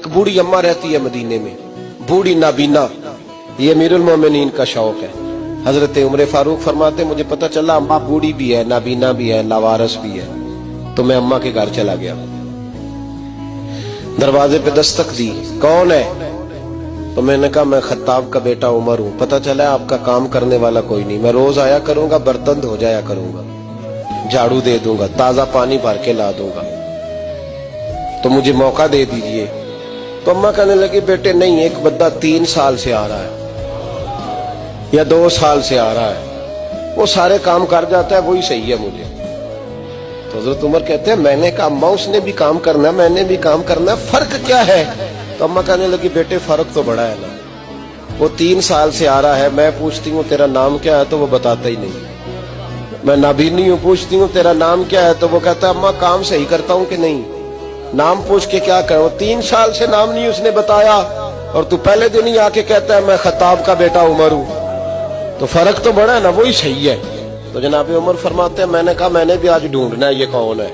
एक बूढ़ी अम्मा रहती है मदीने में, बूढ़ी नाबीना, ये अमीरुल मोमिनीन का शौक है। हजरत उमर फारूक फरमाते मुझे पता चला अम्मा बूढ़ी भी है, नाबीना भी है, लावारस भी है, तो मैं अम्मा के घर चला गया। दरवाजे पे दस्तक दी, कौन है? तो मैंने कहा मैं खत्ताब का बेटा उमर हूं। पता चला आपका काम करने वाला कोई नहीं, मैं रोज आया करूंगा, बर्तन धो जाया करूंगा, झाड़ू दे दूंगा, ताजा पानी भर के ला दूंगा, तो मुझे मौका दे दीजिए। तो अम्मा कहने लगी बेटे नहीं, एक बंदा 3 साल से आ रहा है या 2 साल से आ रहा है, वो सारे काम कर जाता है, वही सही है मुझे। तो हज़रत उमर कहते हैं मैंने कहा अम्मा उसने भी काम करना, मैंने भी काम करना, फर्क क्या है? तो अम्मा कहने लगी बेटे फर्क तो बड़ा है ना, वो 3 साल से आ रहा है, मैं पूछती हूँ तेरा नाम क्या है तो वो बताता ही नहीं, मैं नाबीनी हूँ, पूछती हूँ तेरा नाम क्या है तो वो कहता है अम्मा काम सही करता हूँ कि नहीं, नाम पूछ के क्या करो। 3 साल से नाम नहीं उसने बताया और तू पहले दिन ही आके कहता है मैं खत्ताब का बेटा उमर हूँ, तो फर्क तो बड़ा है ना, वही सही है। तो जनाब उमर फरमाते हैं मैंने कहा मैंने भी आज ढूंढना है ये कौन है।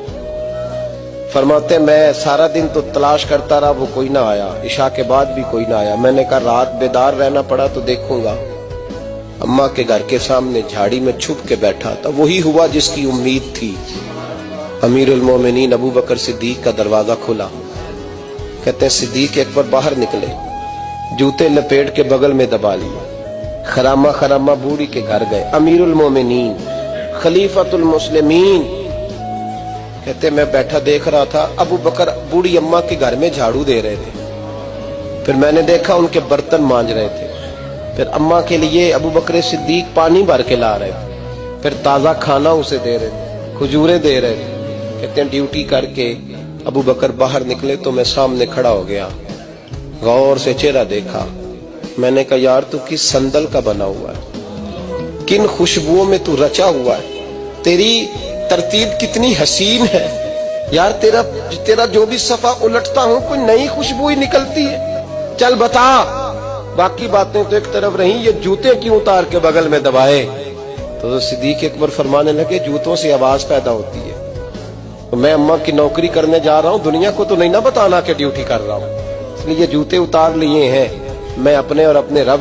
फरमाते मैं सारा दिन तो तलाश करता रहा, वो कोई ना आया, इशा के बाद भी कोई ना आया। मैंने कहा रात बेदार रहना पड़ा तो देखूंगा। अम्मा के घर के सामने झाड़ी में छुप के बैठा था, वही हुआ जिसकी उम्मीद थी। अमीरुल मोमिनीन अबू बकर सिद्दीक का दरवाजा खुला। कहते हैं सिद्दीक अकबर बाहर निकले, जूते लपेट के बगल में दबा लिए, खरामा खरामा बूढ़ी के घर गए। अमीरुल मोमिनीन खलीफतुल मुस्लिमीन, कहते मैं बैठा देख रहा था, अबू बकर बूढ़ी अम्मा के घर में झाड़ू दे रहे थे, फिर मैंने देखा उनके बर्तन मांज रहे थे, फिर अम्मा के लिए अबू बकर सिद्दीक पानी भर के ला रहे थे, फिर ताजा खाना उसे दे रहे थे, खजूरें दे रहे थे। कहते हैं ड्यूटी करके अबू बकर बाहर निकले तो मैं सामने खड़ा हो गया, गौर से चेहरा देखा। मैंने कहा यार तू किस संदल का बना हुआ है, किन खुशबुओं में तू रचा हुआ है, तेरी तरतीब कितनी हसीन है यार, तेरा जो भी सफा उलटता हूं कोई नई खुशबू ही निकलती है, चल बता। बाकी बातें तो एक तरफ रही, ये जूते क्यों उतार के बगल में दबाए? तो सिद्दीक अकबर फरमाने लगे जूतों से आवाज पैदा होती है, तो मैं अम्मा की नौकरी करने जा रहा हूं, दुनिया को तो नहीं ना बताना कि ड्यूटी कर रहा हूं, इसलिए जूते उतार लिए हैं, मैं अपने और अपने रब